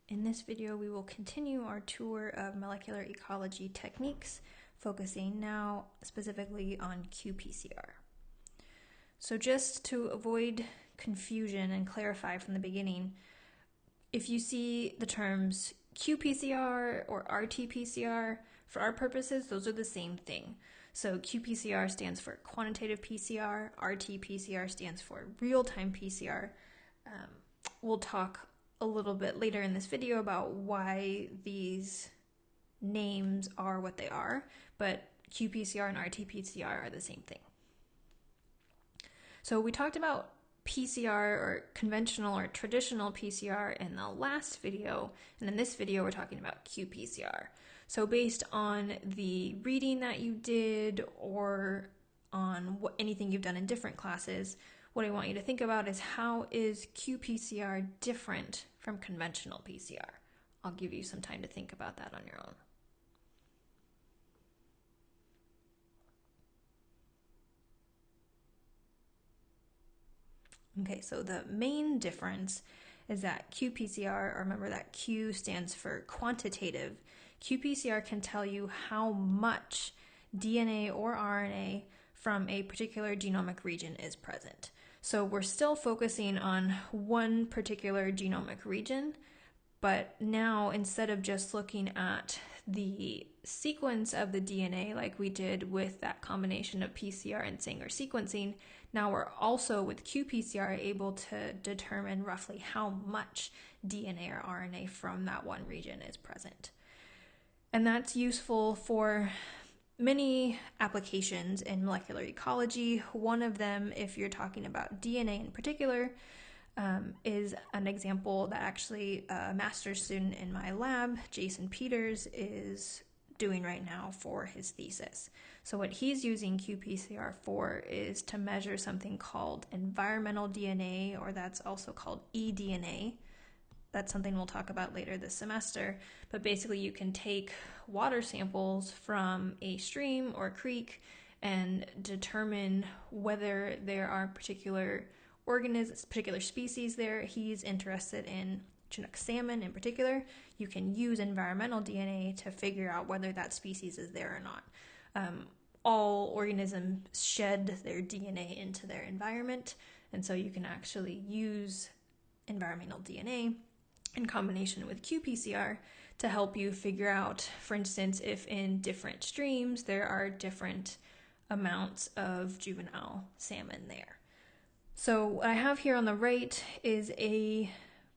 In this video, we will continue our tour of molecular ecology techniques, focusing now specifically on qPCR. So just to avoid confusion and clarify from the beginning, if you see the terms qPCR or RT-PCR, for our purposes, those are the same thing. So qPCR stands for quantitative PCR, RT-PCR stands for real-time PCR. We'll talk a little bit later in this video about why these names are what they are, but qPCR and RT-PCR are the same thing. So we talked about PCR or conventional or traditional PCR in the last video, and in this video we're talking about qPCR. So based on the reading that you did or on anything you've done in different classes, what I want you to think about is how is qPCR different from conventional PCR? I'll give you some time to think about that on your own. Okay, so the main difference is that qPCR, remember that Q stands for quantitative. qPCR can tell you how much DNA or RNA from a particular genomic region is present. So we're still focusing on one particular genomic region, but now instead of just looking at the sequence of the DNA like we did with that combination of PCR and Sanger sequencing, now we're also with qPCR able to determine roughly how much DNA or RNA from that one region is present. And that's useful for many applications in molecular ecology. One of them, if you're talking about DNA in particular, is an example that actually a master's student in my lab, Jason Peters, is doing right now for his thesis. So what he's using qPCR for is to measure something called environmental DNA, or that's also called eDNA. That's something we'll talk about later this semester. But basically you can take water samples from a stream or creek and determine whether there are particular organisms, particular species there. He's interested in Chinook salmon in particular. You can use environmental DNA to figure out whether that species is there or not. All organisms shed their DNA into their environment, and so you can actually use environmental DNA in combination with qPCR to help you figure out, for instance, if in different streams there are different amounts of juvenile salmon there. So what I have here on the right is a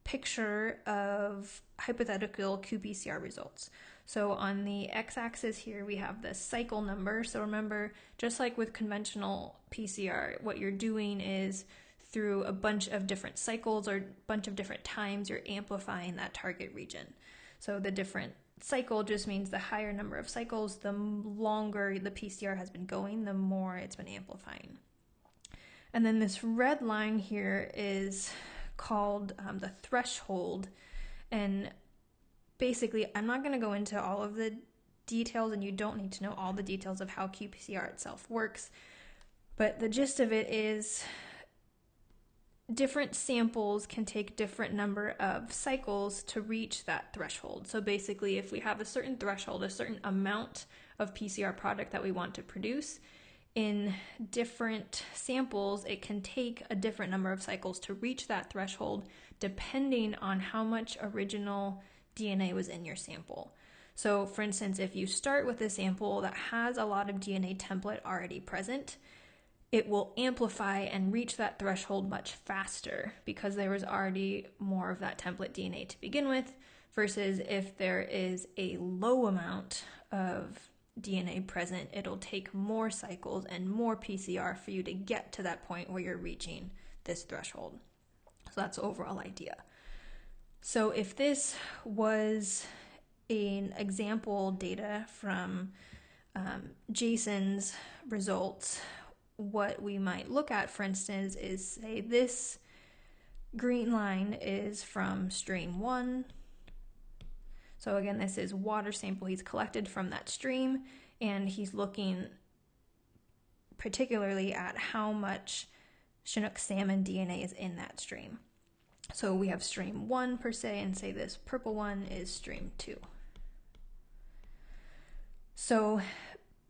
picture of hypothetical qPCR results. So on the x-axis here we have the cycle number. So remember, just like with conventional PCR, what you're doing is through a bunch of different cycles or a bunch of different times, you're amplifying that target region. So the different cycle just means the higher number of cycles, the longer the PCR has been going, the more it's been amplifying. And then this red line here is called the threshold. And basically, I'm not going to go into all of the details, and you don't need to know all the details of how qPCR itself works. But the gist of it is different samples can take different number of cycles to reach that threshold. So basically, if we have a certain threshold, a certain amount of PCR product that we want to produce, in different samples, it can take a different number of cycles to reach that threshold depending on how much original DNA was in your sample. So for instance, if you start with a sample that has a lot of DNA template already present, it will amplify and reach that threshold much faster because there was already more of that template DNA to begin with, versus if there is a low amount of DNA present, it'll take more cycles and more PCR for you to get to that point where you're reaching this threshold. So that's the overall idea. So if this was an example data from Jason's results, what we might look at, for instance, is say this green line is from stream 1. So again, this is water sample he's collected from that stream, and he's looking particularly at how much Chinook salmon DNA is in that stream. So we have stream 1 per se, and say this purple one is stream 2. So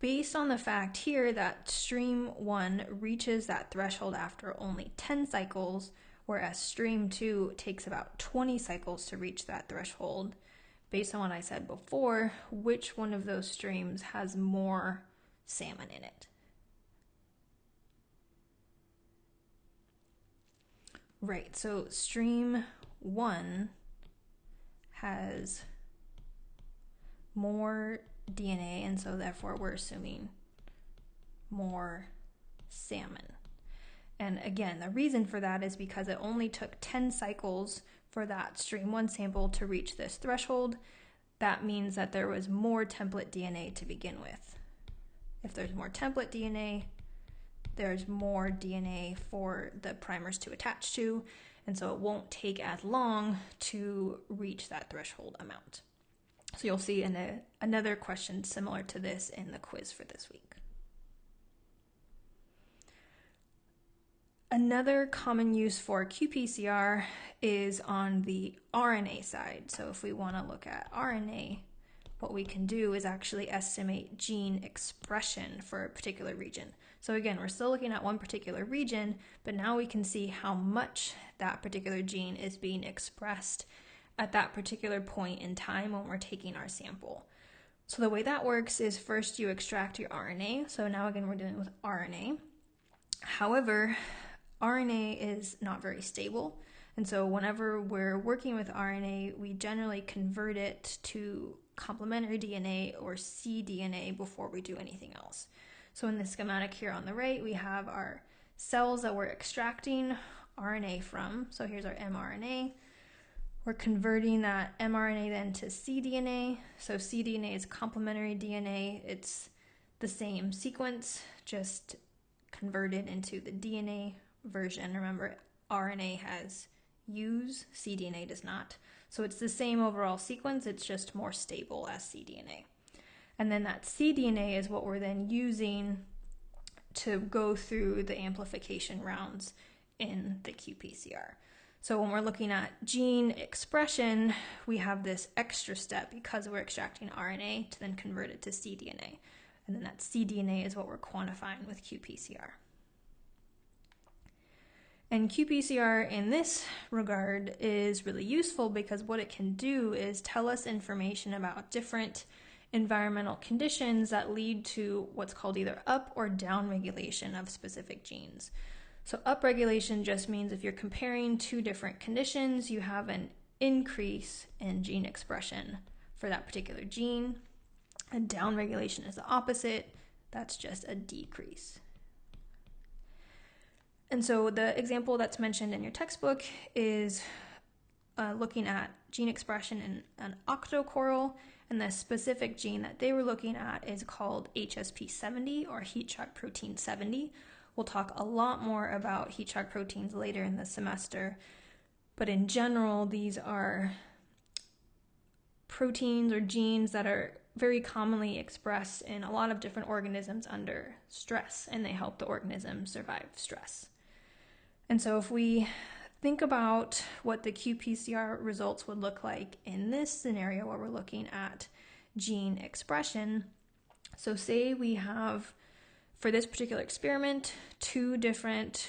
based on the fact here that stream 1 reaches that threshold after only 10 cycles, whereas stream 2 takes about 20 cycles to reach that threshold, based on what I said before, which one of those streams has more salmon in it? Right, so stream 1 has more DNA, and so therefore we're assuming more salmon. And again, the reason for that is because it only took 10 cycles for that stream 1 sample to reach this threshold. That means that there was more template DNA to begin with. If there's more template DNA, there's more DNA for the primers to attach to, and so it won't take as long to reach that threshold amount. So you'll see another question similar to this in the quiz for this week. Another common use for qPCR is on the RNA side. So if we want to look at RNA, what we can do is actually estimate gene expression for a particular region. So again, we're still looking at one particular region, but now we can see how much that particular gene is being expressed at that particular point in time when we're taking our sample. So the way that works is first you extract your RNA. So now again, we're dealing with RNA. However, RNA is not very stable. And so whenever we're working with RNA, we generally convert it to complementary DNA or cDNA before we do anything else. So in the schematic here on the right, we have our cells that we're extracting RNA from. So here's our mRNA. We're converting that mRNA then to cDNA. So cDNA is complementary DNA. It's the same sequence, just converted into the DNA version. Remember, RNA has U's, cDNA does not. So it's the same overall sequence, it's just more stable as cDNA. And then that cDNA is what we're then using to go through the amplification rounds in the qPCR. So when we're looking at gene expression, we have this extra step because we're extracting RNA to then convert it to cDNA. And then that cDNA is what we're quantifying with qPCR. And qPCR in this regard is really useful because what it can do is tell us information about different environmental conditions that lead to what's called either up or down regulation of specific genes. So upregulation just means if you're comparing two different conditions, you have an increase in gene expression for that particular gene. And downregulation is the opposite. That's just a decrease. And so the example that's mentioned in your textbook is looking at gene expression in an octocoral, and the specific gene that they were looking at is called HSP70 or heat shock protein 70. We'll talk a lot more about heat shock proteins later in the semester, but in general, these are proteins or genes that are very commonly expressed in a lot of different organisms under stress, and they help the organism survive stress. And so if we think about what the qPCR results would look like in this scenario where we're looking at gene expression, so say we have, for this particular experiment, two different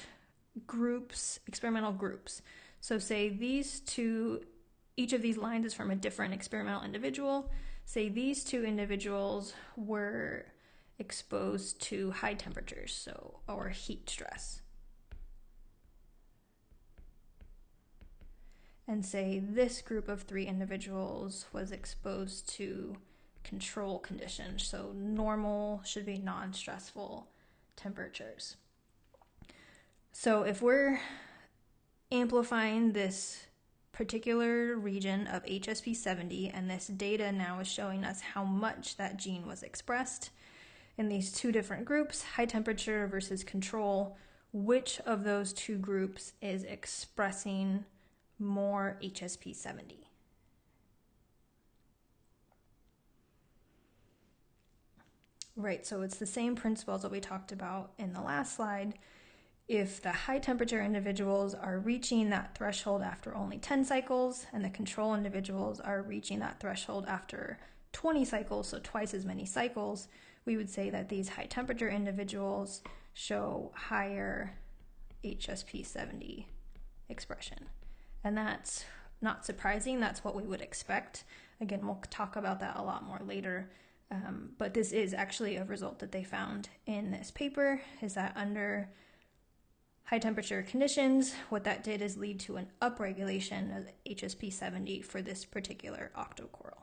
groups, experimental groups. So say these two, each of these lines is from a different experimental individual. Say these two individuals were exposed to high temperatures, or heat stress. And say this group of three individuals was exposed to control conditions, so normal should be non-stressful temperatures. So if we're amplifying this particular region of HSP70, and this data now is showing us how much that gene was expressed in these two different groups, high temperature versus control, which of those two groups is expressing more HSP70? Right, so it's the same principles that we talked about in the last slide. if the high temperature individuals are reaching that threshold after only 10 cycles and the control individuals are reaching that threshold after 20 cycles, so twice as many cycles, we would say that these high temperature individuals show higher HSP70 expression. And that's not surprising, that's what we would expect. Again, we'll talk about that a lot more later, but this is actually a result that they found in this paper, is that under high temperature conditions, what that did is lead to an upregulation of HSP70 for this particular octocoral.